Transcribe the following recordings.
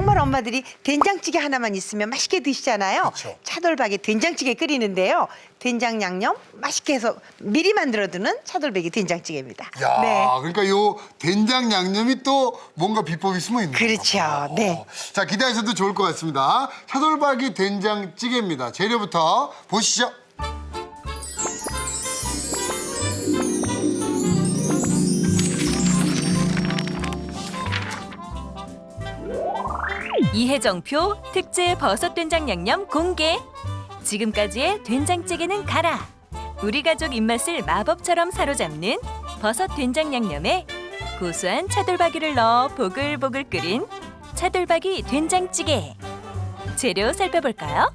정말 엄마들이 된장찌개 하나만 있으면 맛있게 드시잖아요. 그쵸. 차돌박이 된장찌개 끓이는데요. 된장 양념 맛있게 해서 미리 만들어두는 차돌박이 된장찌개입니다. 야, 네. 그러니까 요 된장 양념이 또 뭔가 비법이 숨어 있는 거죠. 그렇죠. 네. 자, 기대하셔도 좋을 것 같습니다. 차돌박이 된장찌개입니다. 재료부터 보시죠. 이혜정표 특제 버섯 된장 양념 공개. 지금까지의 된장찌개는 가라. 우리 가족 입맛을 마법처럼 사로잡는 버섯 된장 양념에 고소한 차돌박이를 넣어 보글보글 끓인 차돌박이 된장찌개. 재료 살펴볼까요?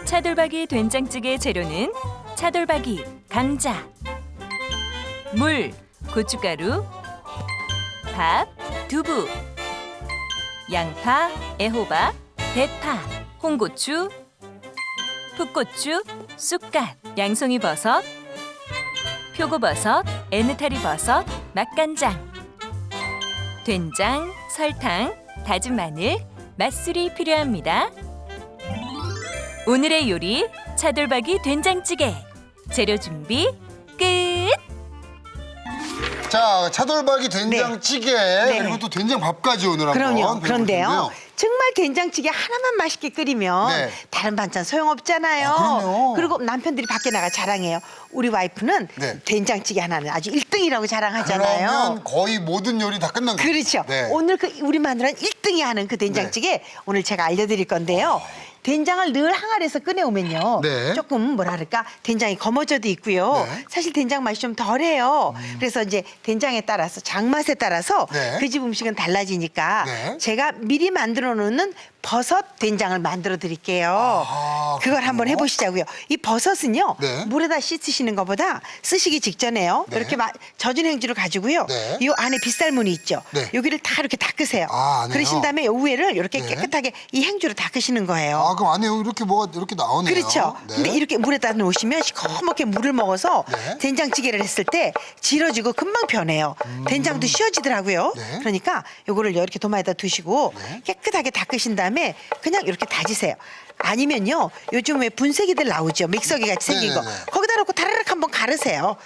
차돌박이 된장찌개 재료는 차돌박이, 감자, 물, 고춧가루, 밥, 두부, 양파, 애호박, 대파, 홍고추, 풋고추, 쑥갓, 양송이 버섯, 표고버섯, 에느타리 버섯, 맛간장, 된장, 설탕, 다진 마늘, 맛술이 필요합니다. 오늘의 요리 차돌박이 된장찌개. 재료 준비 끝! 자, 차돌박이 된장찌개 네. 그리고 또 된장밥까지 오늘 한번 그럼요. 배워볼 그런데요. 텐데요. 정말 된장찌개 하나만 맛있게 끓이면 네. 다른 반찬 소용없잖아요. 그럼요. 그리고 남편들이 밖에 나가 자랑해요. 우리 와이프는 네. 된장찌개 하나는 아주 1등이라고 자랑하잖아요. 그러면 거의 모든 요리 다 끝난 거죠. 그렇죠. 네. 오늘 그 우리 마누라는 1등이 하는 그 된장찌개 오늘 제가 알려드릴 건데요. 된장을 늘 항아리에서 꺼내오면요. 네. 조금 뭐라 그럴까 된장이 검어져도 있고요. 네. 사실 된장 맛이 좀 덜해요. 그래서 이제 된장에 따라서 장맛에 따라서 네. 그 집 음식은 달라지니까 네. 제가 미리 만들어 놓는 버섯 된장을 만들어 드릴게요. 아, 그걸 한번 그렇군요. 해보시자고요. 이 버섯은요. 네. 물에다 씻으시는 것보다 쓰시기 직전에요. 네. 이렇게 젖은 행주를 가지고요. 네. 이 안에 빗살무늬 있죠. 네. 여기를 다 이렇게 닦으세요. 아, 안에요? 그러신 다음에 이 위에를 이렇게 네. 깨끗하게 이 행주로 닦으시는 거예요. 아, 그럼 안에 이렇게 뭐가 이렇게 나오네요. 그렇죠. 네. 근데 이렇게 물에다 놓으시면 시커멓게 물을 먹어서 네. 된장찌개를 했을 때 질어지고 금방 변해요. 된장도 쉬어지더라고요. 네. 그러니까 요거를 이렇게 도마에다 두시고 네. 깨끗하게 닦으신 다음에 그냥 이렇게 다지세요. 아니면요. 요즘 왜 분쇄기들 나오죠. 믹서기 같이 생긴 거. 네네네. 거기다 놓고 다르륵 한번 갈으세요.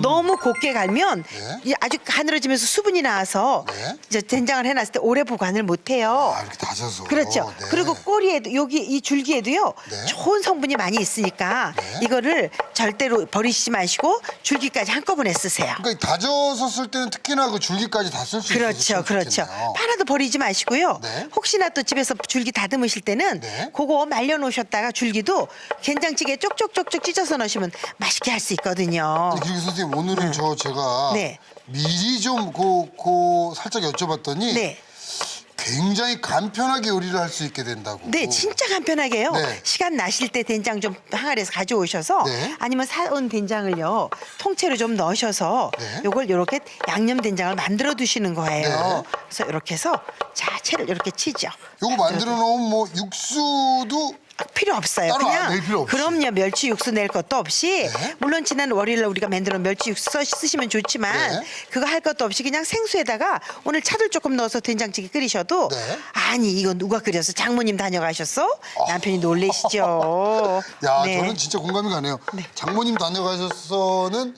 너무 곱게 갈면 네. 이제 아주 가늘어지면서 수분이 나와서 네. 이제 된장을 해놨을 때 오래 보관을 못해요. 아, 이렇게 다져서. 그렇죠. 네. 그리고 꼬리에도 여기 이 줄기에도요. 네. 좋은 성분이 많이 있으니까 네. 이거를 절대로 버리시지 마시고 줄기까지 한꺼번에 쓰세요. 그러니까 다져서 쓸 때는 특히나 그 줄기까지 다 쓸 수 있어서 그렇죠, 그렇죠. 좋겠네요. 하나도 버리지 마시고요. 네. 혹시나 또 집에서 줄기 다듬으실 때는 네. 그거 말려놓으셨다가 줄기도 된장찌개에 쪽쪽쪽쪽 찢어서 넣으시면 맛있게 할 수 있거든요. 그리고 선생님 오늘은 제가 네. 미리 좀 살짝 여쭤봤더니 네. 굉장히 간편하게 요리를 할 수 있게 된다고. 네, 진짜 간편하게요. 네. 시간 나실 때 된장 좀 항아리에서 가져오셔서 네. 아니면 사온 된장을요 통째로 좀 넣으셔서 네. 요걸 이렇게 양념 된장을 만들어 두시는 거예요. 네. 그래서 이렇게 해서 채를 이렇게 치죠. 요거 만들어 놓은 뭐 육수도 필요 없어요. 따로 그냥 낼 필요 없이. 그럼요. 멸치 육수 낼 것도 없이 네. 물론 지난 월요일에 우리가 만들어 놓은 멸치 육수 쓰시면 좋지만 네. 그거 할 것도 없이 그냥 생수에다가 오늘 차돌 조금 넣어서 된장찌개 끓이셔도 네. 아니 이거 누가 끓여서 장모님 다녀가셨어? 남편이 놀래시죠. 야, 네. 저는 진짜 공감이 가네요. 네. 장모님 다녀가셔서는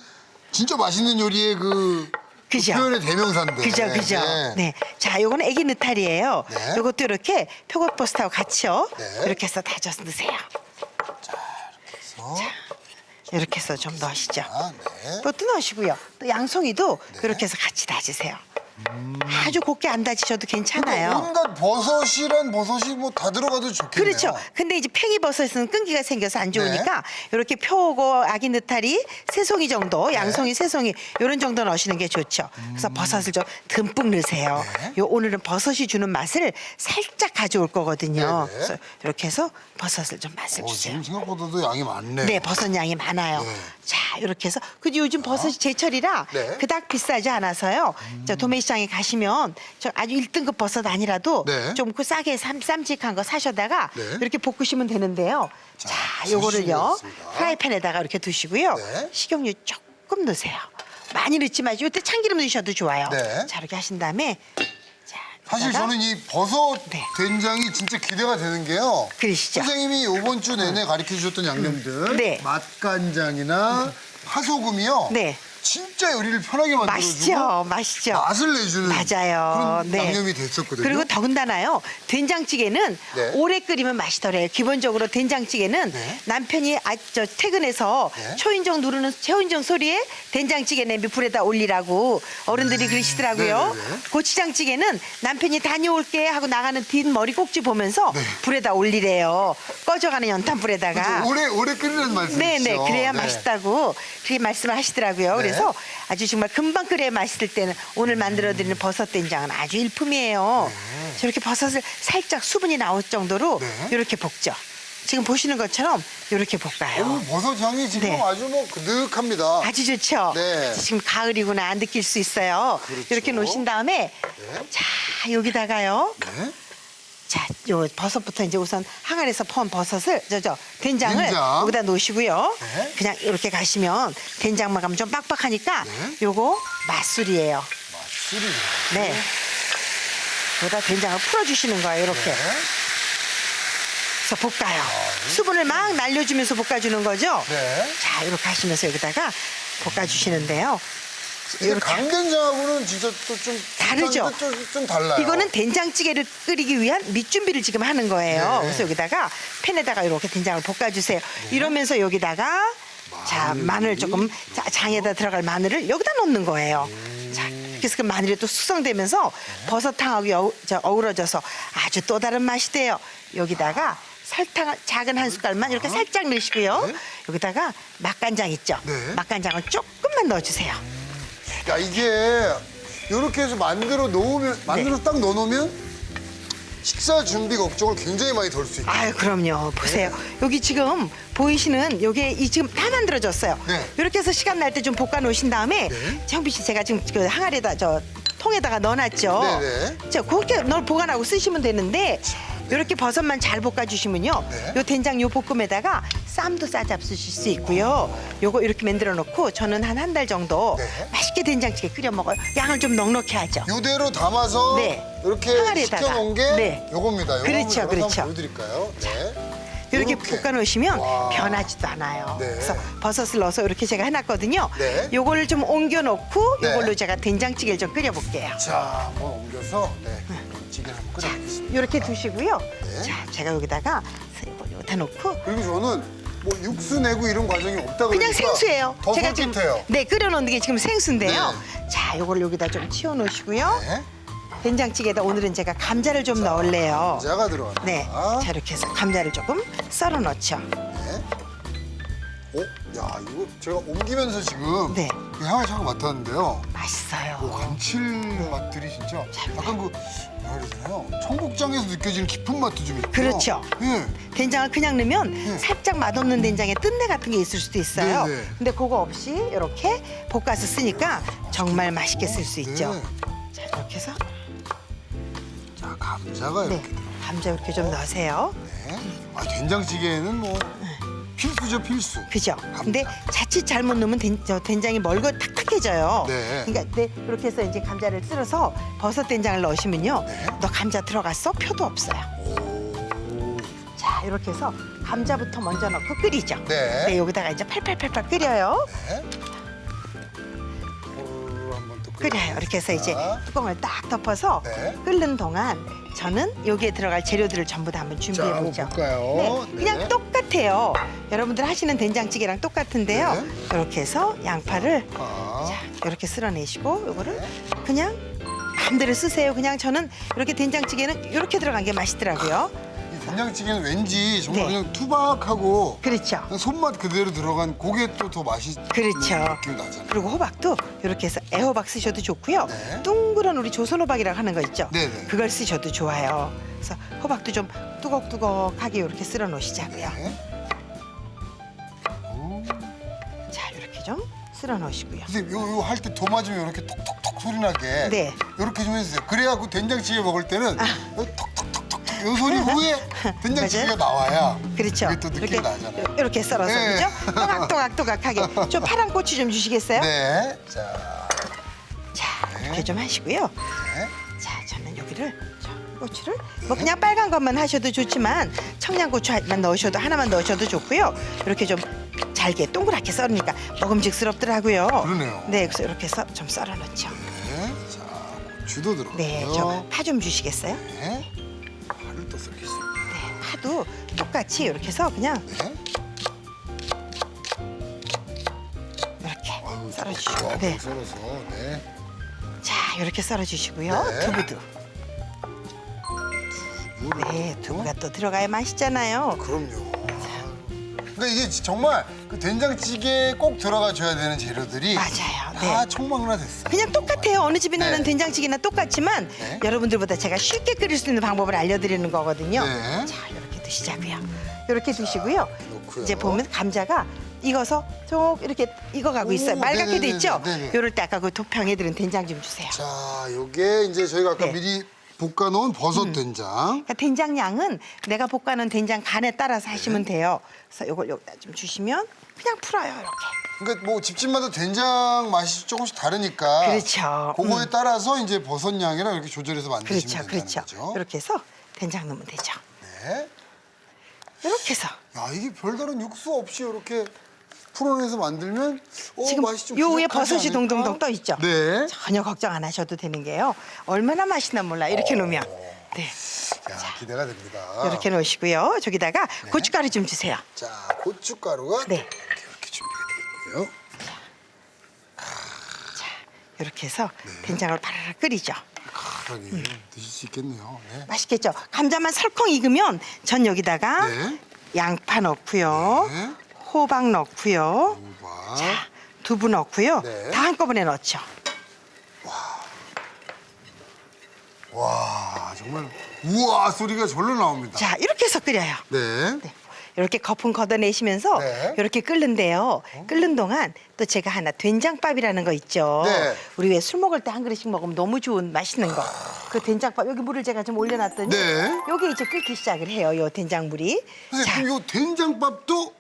진짜 맛있는 요리의 그 그죠. 표현의 대명사인데. 그죠, 그죠. 네. 네. 자, 요거는 애기 느타리예요. 네. 요것도 이렇게 표고버섯하고 같이요. 네. 이렇게 해서 다져서 넣으세요. 그래서 이렇게 해서 좀 넣으시죠. 아, 네. 또 넣으시고요. 또 양송이도 이렇게 해서 같이 다지세요. 아주 곱게 안 다지셔도 괜찮아요. 온갖 버섯이란 버섯이 뭐 다 들어가도 좋겠네요. 그렇죠. 근데 이제 팽이버섯은 끈기가 생겨서 안 좋으니까 네. 이렇게 표고 아기 느타리 세 송이 정도, 양송이 세 송이 이런 정도 넣으시는 게 좋죠. 그래서 버섯을 좀 듬뿍 넣으세요. 네. 요 오늘은 버섯이 주는 맛을 살짝 가져올 거거든요. 네네. 그래서 이렇게 해서 버섯을 좀 맛을 주세요. 지금 생각보다도 양이 많네. 네, 버섯 양이 많아요. 네. 자, 이렇게 해서 근데 요즘 버섯이 제철이라 네. 그닥 비싸지 않아서요. 저 도매시장에 가시면 저 아주 1등급 버섯 아니라도 네. 좀 그 싸게 쌈직한 거 사셔다가 네. 이렇게 볶으시면 되는데요. 자, 버섯이 요거를요. 들어있습니다. 프라이팬에다가 이렇게 두시고요. 네. 식용유 조금 넣으세요. 많이 넣지 마시고 이때 참기름 넣으셔도 좋아요. 네. 자, 이렇게 하신 다음에 자, 사실 저는 이 버섯 네. 된장이 진짜 기대가 되는 게요. 그러시죠? 선생님이 이번 주 내내 가르쳐 주셨던 양념들, 네. 맛간장이나 파소금이요. 네. 진짜 요리를 편하게 만들어주고 맛있죠, 맛있죠. 맛을 내주는 맞아요. 그런 네. 양념이 됐었거든요. 그리고 더군다나요, 된장찌개는 네. 오래 끓이면 맛이 덜해요. 기본적으로 된장찌개는 네. 남편이 퇴근해서 네. 초인종 소리에 된장찌개 냄비 불에다 올리라고 어른들이 그러시더라고요. 네네네. 고추장찌개는 남편이 다녀올게 하고 나가는 뒷머리 꼭지 보면서 네. 불에다 올리래요. 꺼져가는 연탄불에다가. 그렇죠. 오래 끓이는 말씀이시죠. 네네, 그래야 네. 맛있다고 그렇게 말씀을 하시더라고요. 네. 그래서 아주 정말 금방 끓여야 맛있을 때는 오늘 만들어드리는 버섯 된장은 아주 일품이에요. 저렇게 버섯을 살짝 수분이 나올 정도로 네. 이렇게 볶죠. 지금 보시는 것처럼 이렇게 볶아요. 버섯 향이 지금 네. 아주 뭐 그득합니다. 아주 좋죠. 네. 지금 가을이구나 느낄 수 있어요. 그렇죠. 이렇게 놓으신 다음에 자 여기다가요. 네. 자, 요 버섯부터 이제 우선 항아리에서 퍼온 버섯을 된장을 된장. 여기다 놓으시고요. 네. 그냥 이렇게 가시면 된장만 가면 좀 빡빡하니까 네. 요거 맛술이에요. 맛술이. 네. 여기다 된장을 풀어주시는 거예요. 이렇게. 네. 그래서 볶아요. 수분을 막 날려주면서 볶아주는 거죠. 네. 자, 이렇게 하시면서 여기다가 볶아주시는데요. 근데 이렇게 강된장하고는 진짜 또 좀 다르죠? 좀 달라요. 이거는 된장찌개를 끓이기 위한 밑준비를 지금 하는 거예요. 네. 그래서 여기다가 팬에다가 이렇게 된장을 볶아주세요. 이러면서 여기다가 자 마늘 조금 장에다 들어갈 마늘을 여기다 넣는 거예요. 자 그래서 그 마늘이 또 숙성되면서 버섯탕하고 어우러져서 아주 또 다른 맛이 돼요. 여기다가 설탕 작은 한 숟갈만 이렇게 살짝 넣으시고요. 네. 여기다가 맛간장 있죠? 네. 맛간장을 조금만 넣어주세요. 야 이게 이렇게 해서 만들어서 딱 넣어놓으면 식사 준비 걱정을 굉장히 많이 덜 수 있고. 아유 그럼요. 보세요. 여기 지금 보이시는 요게 지금 다 만들어졌어요. 네. 이렇게 해서 시간 날 때 좀 볶아 놓으신 다음에 네. 정비 씨 제가 지금 그 항아리에다 통에다가 넣어놨죠. 네네. 자 그렇게 보관하고 쓰시면 되는데 이렇게 버섯만 잘 볶아주시면요. 네. 요 된장 요 볶음에다가 쌈도 싸잡수실 수 있고요. 요거 이렇게 만들어 놓고 저는 한 달 정도 네. 맛있게 된장찌개 끓여 먹어요. 양을 좀 넉넉히 하죠. 이대로 담아서 네. 이렇게 항아리에다가. 시켜놓은 게 네. 요겁니다. 요거 그렇죠, 한번 그렇죠. 보여드릴까요? 네. 이렇게 볶아 놓으시면 와. 변하지도 않아요. 네. 그래서 버섯을 넣어서 이렇게 제가 해놨거든요. 네. 요거를 좀 옮겨 놓고 네. 요걸로 제가 된장찌개를 좀 끓여 볼게요. 자, 한번 옮겨서 찌개를 한번 끓여보겠습니다. 이렇게 두시고요. 네. 자, 제가 여기다가 여기다 놓고 그리고 저는 뭐 육수 내고 이런 과정이 없다 그냥 그러니까 생수예요. 더 제가 지금 솔깃해요. 네 끓여 놓은 게 지금 생수인데요. 자, 요걸 여기다 좀 치워 놓으시고요. 네. 된장찌개에다 오늘은 제가 감자를 좀 넣을래요. 감자가 들어갑니다. 네. 자, 이렇게 해서 감자를 조금 썰어 넣죠. 네. 야, 이거 제가 옮기면서 지금 네. 그 향을 잠깐 맡았는데요. 맛있어요. 감칠맛들이 진짜 약간 그 뭐라 그러잖아요. 청국장에서 느껴지는 깊은 맛도 좀 있고요. 그렇죠. 네. 된장을 그냥 넣으면 살짝 맛없는 된장에 뜬내 같은 게 있을 수도 있어요. 네, 네. 근데 그거 없이 이렇게 볶아서 쓰니까 정말 맛있게 쓸 수 있죠. 네. 자, 이렇게 해서 자, 감자가 네, 이렇게 들어가요. 감자 이렇게 좀 넣으세요. 네. 아, 된장찌개에는 뭐 필수죠, 필수. 그죠? 근데 자칫 잘못 넣으면 된장이 멀고 탁탁해져요. 네. 그러니까 이렇게 해서 이제 감자를 쓸어서 버섯 된장을 넣으시면요. 네. 너 감자 들어갔어? 표도 없어요. 오. 자, 이렇게 해서 감자부터 먼저 넣고 끓이죠. 네. 여기다가 이제 팔팔팔팔 끓여요. 네. 한번 또 끓여요. 이렇게 해서 이제 뚜껑을 딱 덮어서 네. 끓는 동안 저는 여기에 들어갈 재료들을 전부 다 한번 준비해 자, 보죠. 한번 볼까요? 네, 그냥 네. 똑같아요. 여러분들 하시는 된장찌개랑 똑같은데요. 네. 이렇게 해서 양파를 아. 자, 이렇게 쓸어내시고 이거를 그냥 마음대로 쓰세요. 그냥 저는 이렇게 된장찌개는 이렇게 들어간 게 맛있더라고요. 이 된장찌개는 왠지 정말 네. 그냥 투박하고 그렇죠. 그냥 손맛 그대로 들어간 그게 또 더 맛이 그렇죠. 느낌이 나잖아요. 그리고 호박도 이렇게 해서 애호박 쓰셔도 좋고요. 네. 둥그런 우리 조선호박이라고 하는 거 있죠. 네네. 그걸 쓰셔도 좋아요. 그래서 호박도 좀 뚜걱뚜걱하게 이렇게 쓸어 놓으시자고요. 네. 자, 이렇게 좀 쓸어 놓으시고요. 선생님, 요 할 때 도마주면 이렇게 톡톡톡 소리 나게 네. 이렇게 좀 해주세요. 그래야 그 된장찌개 먹을 때는 톡톡톡톡 요 소리 후에 된장찌개가 나와야 그렇죠. 이게 또 느낌이 나잖아요. 이렇게 썰어서 네. 그죠? 또각또각또각하게. 좀 파란 고추 좀 주시겠어요? 네. 자, 자, 이렇게 좀 하시고요. 네. 자, 저는 여기를 고추를 뭐 그냥 빨간 것만 하셔도 좋지만 청양고추만 넣으셔도 하나만 넣으셔도 좋고요. 이렇게 좀 잘게 동그랗게 썰으니까 먹음직스럽더라고요. 그러네요. 네, 그래서 이렇게 해서 좀 썰어 넣죠. 네. 자, 고추도 들어가고요. 네, 저 파 좀 주시겠어요? 네. 파를 또 썰겠습니다. 네, 파도 똑같이 이렇게 해서 그냥 네. 이렇게 아유, 썰어주시고, 네. 네, 썰어서. 네. 자 이렇게 썰어주시고요. 네. 두부도, 네, 두부가 또 들어가야 맛있잖아요. 그럼요. 그러니까 이게 정말 그 된장찌개에 꼭 들어가줘야 되는 재료들이 맞아요. 다 네. 총망라됐어요. 그냥 똑같아요. 어느 집이나 하는 네. 된장찌개나 똑같지만 네. 여러분들보다 제가 쉽게 끓일 수 있는 방법을 알려드리는 거거든요. 네. 자, 이렇게 드시자고요. 이렇게 드시고요. 넣고요. 이제 보면 감자가 익어서 쭉 이렇게 익어가고 있어요. 오, 말갛게 돼 네네네네. 있죠? 네네. 이럴 때 아까 그 도평에 들은 된장 좀 주세요. 자, 요게 이제 저희가 아까 네. 미리 볶아놓은 버섯 된장. 그러니까 된장 양은 내가 볶아놓은 된장 간에 따라서 하시면 돼요. 그래서 요걸 여기다 좀 주시면 그냥 풀어요, 이렇게. 그러니까 뭐 집집마다 된장 맛이 조금씩 다르니까. 그렇죠. 그거에 따라서 이제 버섯 양이랑 이렇게 조절해서 만드시면 그렇죠, 된다는 그렇죠. 거죠. 이렇게 해서 된장 넣으면 되죠. 네. 이렇게 해서. 야, 이게 별다른 육수 없이 이렇게 풀어내서 만들면 지금 맛이 좀 요 위에 부족하지 버섯이 않을까? 동동동 떠 있죠. 네. 전혀 걱정 안 하셔도 되는 게요. 얼마나 맛있나 몰라 이렇게 놓으면. 네, 야, 기대가 됩니다. 이렇게 놓으시고요. 저기다가 고춧가루 좀 주세요. 자, 고춧가루가 네. 이렇게 준비가 되어 있고요. 이렇게 해서 네. 된장을 바라락 끓이죠. 가하게 드실 수 있겠네요. 네. 맛있겠죠. 감자만 설컹 익으면 전 여기다가 네. 양파 넣고요, 네. 호박 넣고요, 호박. 자 두부 넣고요. 네. 다 한꺼번에 넣죠. 와, 정말 우와 소리가 절로 나옵니다. 자 이렇게 해서 끓여요. 네. 네. 이렇게 거품 걷어내시면서 네. 이렇게 끓는데요. 끓는 동안 또 제가 하나 된장밥이라는 거 있죠. 네. 우리 왜 술 먹을 때 한 그릇씩 먹으면 너무 좋은 맛있는 거. 그 된장밥 여기 물을 제가 좀 올려놨더니 네. 여기 이제 끓기 시작을 해요. 요 된장물이. 자, 선생님, 이 된장밥도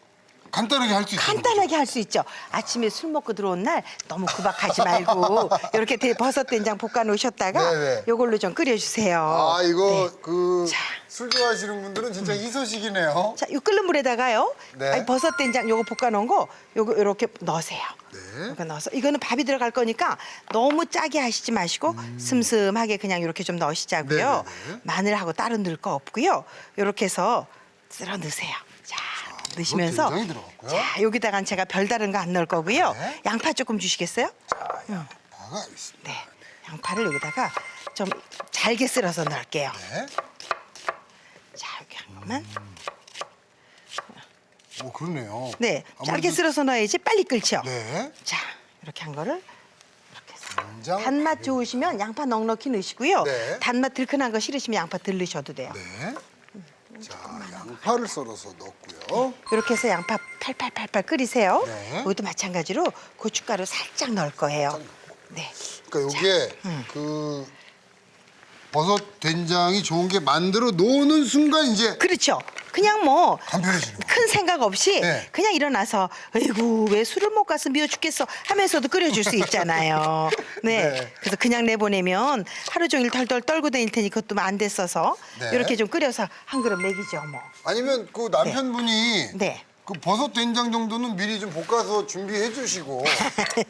간단하게 할 수 있어요. 간단하게 할 수 있죠. 아침에 술 먹고 들어온 날 너무 구박하지 말고 이렇게 버섯 된장 볶아 놓으셨다가 네네. 요걸로 좀 끓여주세요. 아, 이거 네. 그 자. 술 좋아하시는 분들은 진짜 희소식이네요. 자, 요 끓는 물에다가요. 네. 아니, 버섯 된장 요거 볶아 놓은 거 요거 이렇게 넣으세요. 네. 이거 넣어서 이거는 밥이 들어갈 거니까 너무 짜게 하시지 마시고 슴슴하게 그냥 이렇게 좀 넣으시자고요. 네네네. 마늘하고 따로 넣을 거 없고요. 이렇게 해서 쓸어 넣으세요. 자, 넣으시면서 된장이 들어갔고요. 자, 여기다간 제가 별다른 거 안 넣을 거고요. 네. 양파 조금 주시겠어요? 양파가 있습니다. 네. 양파를 여기다가 좀 잘게 쓸어서 넣을게요. 네. 자, 여기 한 번만. 오, 그러네요. 네, 짧게 아무래도- 쓸어서 넣어야지 빨리 끓죠. 네. 자, 이렇게 한 거를 이렇게 해서. 된장. 단맛 좋으시면 양파 넉넉히 넣으시고요. 네. 단맛 들큰한 거 싫으시면 양파 덜 넣으셔도 돼요. 네. 자, 양파를 썰어서 넣고요. 이렇게 해서 양파 팔팔팔팔 끓이세요. 네. 여기도 마찬가지로 고춧가루 살짝 넣을 거예요. 네. 그러니까 이게 그 버섯 된장이 좋은 게 만들어 놓는 순간 이제 그렇죠. 그냥 뭐 간편해지는 거예요. 큰 생각 없이 네. 그냥 일어나서 아이고 왜 술을 못 가서 미워 죽겠어 하면서도 끓여줄 수 있잖아요. 네. 네. 그래서 그냥 내보내면 하루 종일 덜덜 떨고 다닐 테니 그것도 안 됐어서 네. 이렇게 좀 끓여서 한 그릇 먹이죠 뭐. 아니면 그 남편분이 네. 그 버섯 된장 정도는 미리 좀 볶아서 준비해 주시고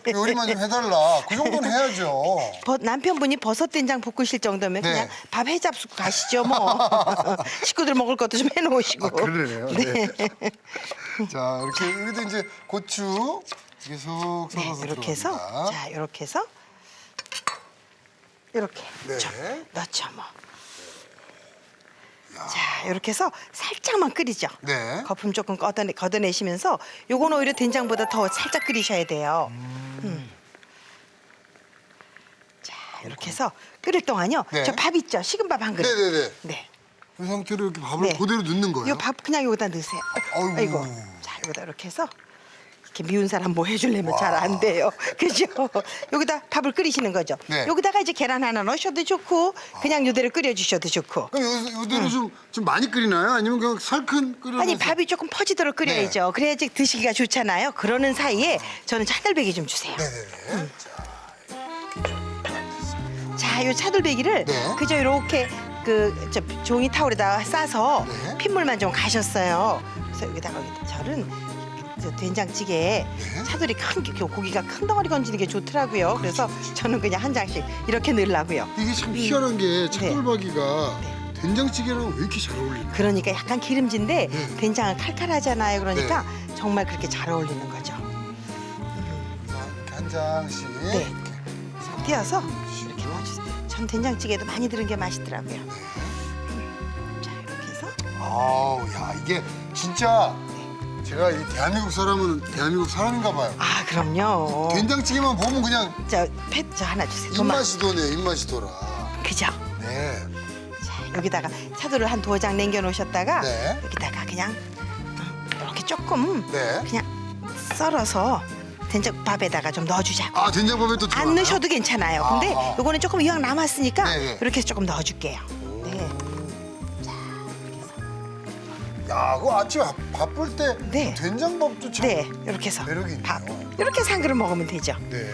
요리만 좀 해달라. 그 정도는 해야죠. 남편분이 버섯 된장 볶으실 정도면 네. 그냥 밥 해잡수고 가시죠 뭐. 식구들 먹을 것도 좀 해놓으시고. 아, 그러네요. 네. 자, 이렇게 여기도 이제 고추 이렇게 속 네, 썰어서 이렇게 해서 들어갑니다. 자 이렇게 해서 이렇게 네. 좀 넣죠 뭐. 자 이렇게 해서 살짝만 끓이죠. 네. 거품 조금 걷어내시면서 요건 오히려 된장보다 더 살짝 끓이셔야 돼요. 자 이렇게 해서 끓일 동안요. 네. 저 밥 있죠? 식은 밥 한 그릇. 네네네. 네. 이 상태로 이렇게 밥을 네. 그대로 넣는 거예요? 이 밥 그냥 여기다 넣으세요. 아이고. 아이고. 자 여기다 이렇게 해서 이렇게 미운 사람 뭐 해주려면 잘 안 돼요. 그죠? 여기다 밥을 끓이시는 거죠. 네. 여기다가 이제 계란 하나 넣으셔도 좋고 그냥 이대로 끓여주셔도 좋고. 그럼 요대로 좀 많이 끓이나요? 아니면 그냥 살큰 끓여서? 아니 밥이 조금 퍼지도록 끓여야죠. 그래야지 드시기가 좋잖아요. 그러는 사이에 저는 차돌박이 좀 주세요. 네네네. 자, 자 자, 요 차돌박이를 네. 그저 이렇게 저 종이 타올에다가 싸서 네. 핏물만 좀 가셨어요. 그래서 여기다가 저는 저 된장찌개에 네. 차돌이 고기가 큰 덩어리 건지는 게 좋더라고요. 그래서 저는 그냥 한 장씩 이렇게 넣으려고요. 이게 참 희한한 게 차돌박이가 된장찌개랑 왜 이렇게 잘 어울리나? 그러니까 약간 기름진데 네. 된장은 칼칼하잖아요. 그러니까 정말 그렇게 잘 어울리는 거죠. 이렇게 한 장씩 네. 이렇게 띄어서 주시죠. 이렇게 넣어주세요. 전 된장찌개도 많이 들은 게 맛있더라고요. 자, 이렇게 해서 아우, 야, 이게 진짜 제가 이 대한민국 사람은 대한민국 사람인가 봐요. 아, 그럼요. 된장찌개만 보면 그냥 저 하나 주세요. 도마. 입맛이 도네, 입맛이 돌아. 그죠? 네. 자, 여기다가 차돌을 한 2장 남겨 놓으셨다가 네. 여기다가 그냥 이렇게 조금 네. 그냥 썰어서 된장밥에다가 좀 넣어주자고. 아, 된장밥에 또 들어가나요? 안 넣으셔도 괜찮아요. 근데 아하. 요거는 조금 이왕 남았으니까 네네. 이렇게 해서 조금 넣어줄게요. 네. 야, 그거 아침에 바쁠 때 네. 된장밥도 참. 네, 이렇게 해서 매력이 있네요. 밥 이렇게 해서 한 그릇 먹으면 되죠. 네.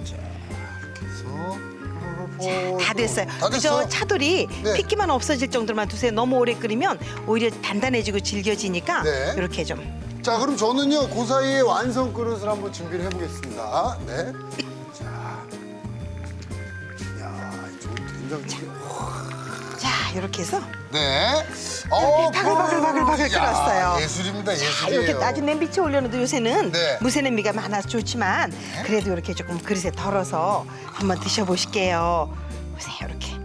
자, 이렇게 해서 다 됐어요. 다 됐어. 그저 차돌이 네. 핏기만 없어질 정도만 두세요. 너무 오래 끓이면 오히려 단단해지고 질겨지니까 네. 이렇게 좀. 자, 그럼 저는요 그 사이에 완성 그릇을 한번 준비를 해보겠습니다. 네. 자, 야, 이 좋은 된장찌개. 자, 이렇게 해서 네. 바글바글 야, 끓었어요. 예술입니다, 자, 예술이에요. 이렇게 낮은 냄비채 올려놓도 요새는 네. 무쇠 냄비가 많아서 좋지만 그래도 이렇게 조금 그릇에 덜어서 한번 드셔보실게요. 보세요, 이렇게.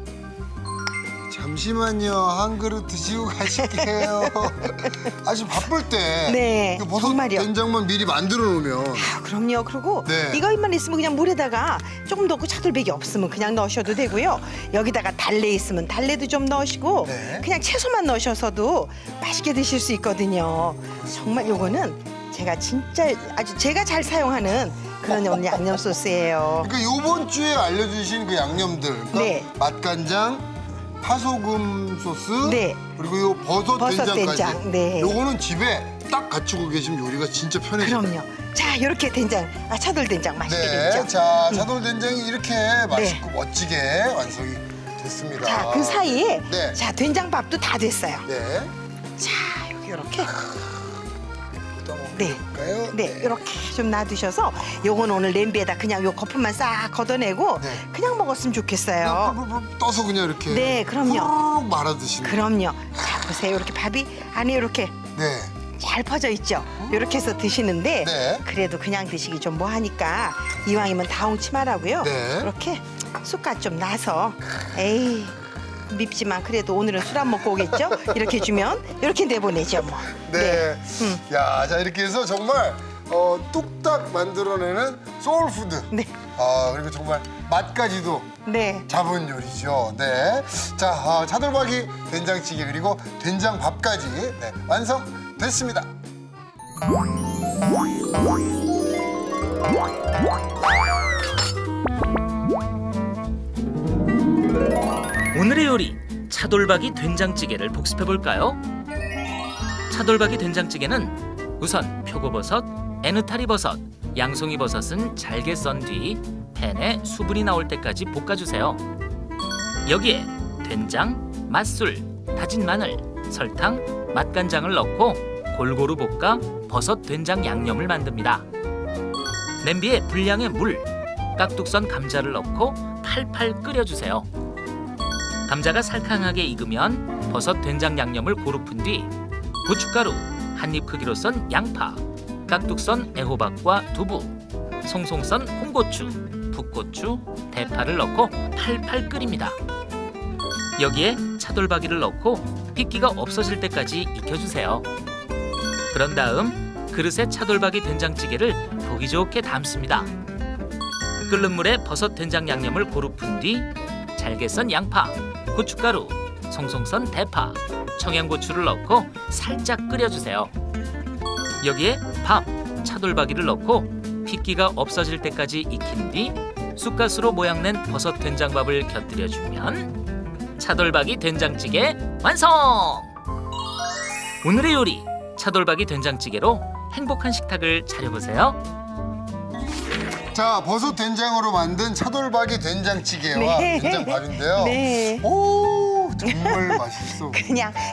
잠시만요, 한 그릇 드시고 가실게요. 아주 바쁠 때. 네, 그 버섯 정말요. 된장만 미리 만들어 놓으면. 아, 그럼요. 그리고 네. 이거만 있으면 그냥 물에다가 조금 넣고 차돌박이 없으면 그냥 넣으셔도 되고요. 여기다가 달래 있으면 달래도 좀 넣으시고 네. 그냥 채소만 넣으셔서도 맛있게 드실 수 있거든요. 정말 요거는 제가 진짜 아주 제가 잘 사용하는 그런 오늘 양념 소스예요. 그러니까 요번 주에 알려주신 그 양념들. 그러니까 네. 맛간장, 파소금 소스, 네. 그리고 요 버섯 된장까지. 된장, 네. 요거는 집에 딱 갖추고 계시면 요리가 진짜 편해져요. 그럼요. 자, 이렇게 된장, 차돌 된장 맛있게 네, 됐죠. 자, 차돌 된장이 이렇게 맛있고 멋지게 완성이 됐습니다. 자, 그 사이에 네. 자, 된장밥도 다 됐어요. 네. 자, 여기 이렇게. 네. 볼까요? 네, 이렇게 좀 놔두셔서 요건 오늘 냄비에다 그냥 요 거품만 싹 걷어내고 네. 그냥 먹었으면 좋겠어요. 뿔뿔뿔 떠서 그냥 이렇게. 네, 그럼요. 후루룩 말아 드시는. 그럼요. 자, 보세요. 이렇게 밥이 안에 이렇게 네. 잘 퍼져 있죠. 이렇게 해서 드시는데 네. 그래도 그냥 드시기 좀 뭐하니까 이왕이면 다홍치마라고요. 네. 이렇게 숟갈 좀 놔서 에이 밉지만 그래도 오늘은 술 안 먹고 오겠죠? 이렇게 주면 이렇게 내보내죠 뭐. 네. 야, 자 이렇게 해서 정말 뚝딱 만들어내는 소울푸드. 네. 그리고 정말 맛까지도 네. 잡은 요리죠. 네. 자, 차돌박이 된장찌개 그리고 된장밥까지 네, 완성됐습니다. 오늘의 요리 차돌박이 된장찌개를 복습해 볼까요? 차돌박이 된장찌개는 우선 표고버섯, 에느타리버섯, 양송이버섯은 잘게 썬 뒤 팬에 수분이 나올 때까지 볶아주세요. 여기에 된장, 맛술, 다진 마늘, 설탕, 맛간장을 넣고 골고루 볶아 버섯 된장 양념을 만듭니다. 냄비에 분량의 물, 깍둑 썬 감자를 넣고 팔팔 끓여주세요. 감자가 살캉하게 익으면 버섯 된장 양념을 고루 푼 뒤 고춧가루, 한입 크기로 썬 양파, 깍둑 썬 애호박과 두부, 송송 썬 홍고추, 풋고추, 대파를 넣고 팔팔 끓입니다. 여기에 차돌박이를 넣고 핏기가 없어질 때까지 익혀주세요. 그런 다음 그릇에 차돌박이 된장찌개를 보기 좋게 담습니다. 끓는 물에 버섯 된장 양념을 고루 푼 뒤 잘게 썬 양파, 고춧가루, 송송 썬 대파, 청양고추를 넣고 살짝 끓여주세요. 여기에 밥, 차돌박이를 넣고 핏기가 없어질 때까지 익힌 뒤 쑥갓으로 모양낸 버섯 된장밥을 곁들여주면 차돌박이 된장찌개 완성! 오늘의 요리 차돌박이 된장찌개로 행복한 식탁을 차려보세요. 자, 버섯 된장으로 만든 차돌박이 된장찌개와 네. 된장밥인데요. 네. 오, 정말 맛있어.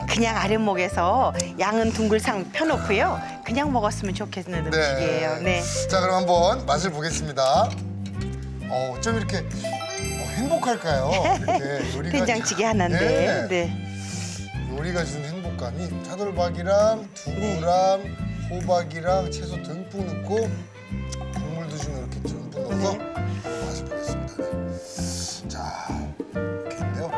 그냥 아랫목에서 양은 둥글상 펴놓고요. 그냥 먹었으면 좋겠는 음식이에요. 네. 자, 그럼 한번 맛을 보겠습니다. 좀 이렇게 행복할까요? 이렇게 요리가 된장찌개 하나인데. 네. 요리가 주는 행복감이 차돌박이랑 두부랑 호박이랑 채소 듬뿍 넣고 국물도 좀 이렇게 듬뿍 넣어서 맛을 보겠습니다. 네. 자, 이렇게 있네요.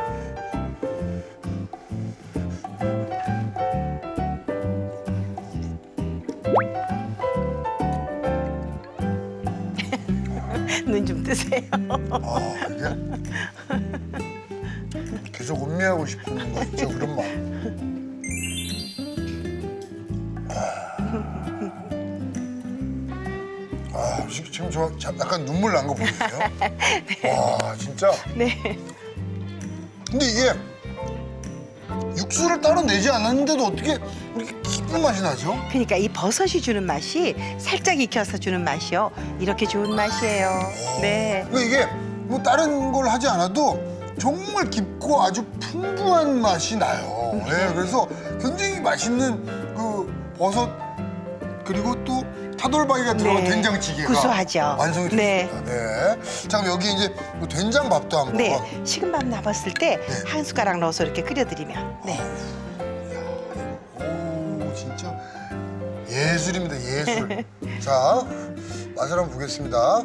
눈 좀 뜨세요. 이게 계속 음미하고 싶은 거 있죠, 그런 마음. 지금 저 약간 눈물 난 거 보이세요? 와, 진짜. 네. 근데 이게 육수를 따로 내지 않았는데도 어떻게 이렇게 깊은 맛이 나죠? 그러니까 이 버섯이 주는 맛이 살짝 익혀서 주는 맛이요. 이렇게 좋은 맛이에요. 네. 그러니까 이게 뭐 다른 걸 하지 않아도 정말 깊고 아주 풍부한 맛이 나요. 네, 그래서 굉장히 맛있는 그 버섯 그리고 또 타돌박이가 들어간 네. 된장찌개가 구수하죠. 완성이 네. 됐습니다. 네. 자, 그럼 여기 이제 뭐 된장밥도 한번. 네. 식은밥 남았을 때 한 숟가락 넣어서 이렇게 끓여드리면. 네. 오, 진짜 예술입니다, 예술. 자, 맛을 한번 보겠습니다.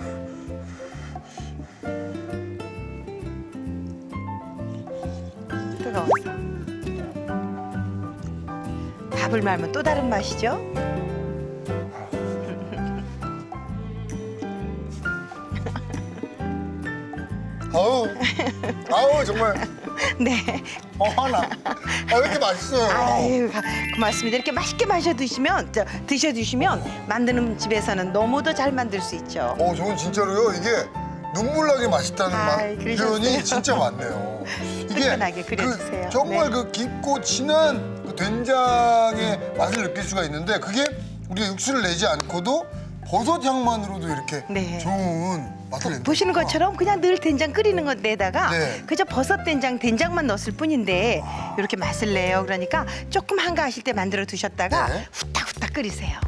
뜨거워서. 밥을 말면 또 다른 맛이죠. 아우 정말 네. 하나. 왜 이렇게 맛있어요? 아유, 고맙습니다. 이렇게 맛있게 드셔주시면 만드는 집에서는 너무도 잘 만들 수 있죠. 저는 진짜로요, 이게 눈물 나게 맛있다는 그러셨어요. 표현이 진짜 많네요. 뜨끈하게 끓여주세요. 정말 네. 그 깊고 진한 그 된장의 맛을 느낄 수가 있는데 그게 우리가 육수를 내지 않고도 버섯 향만으로도 이렇게 네. 좋은 맛을 낸다. 보시는 것처럼 그냥 늘 된장 끓이는 건데다가 네. 그저 버섯 된장만 넣었을 뿐인데 이렇게 맛을 내요. 그러니까 조금 한가하실 때 만들어 두셨다가 네. 후딱후딱 끓이세요.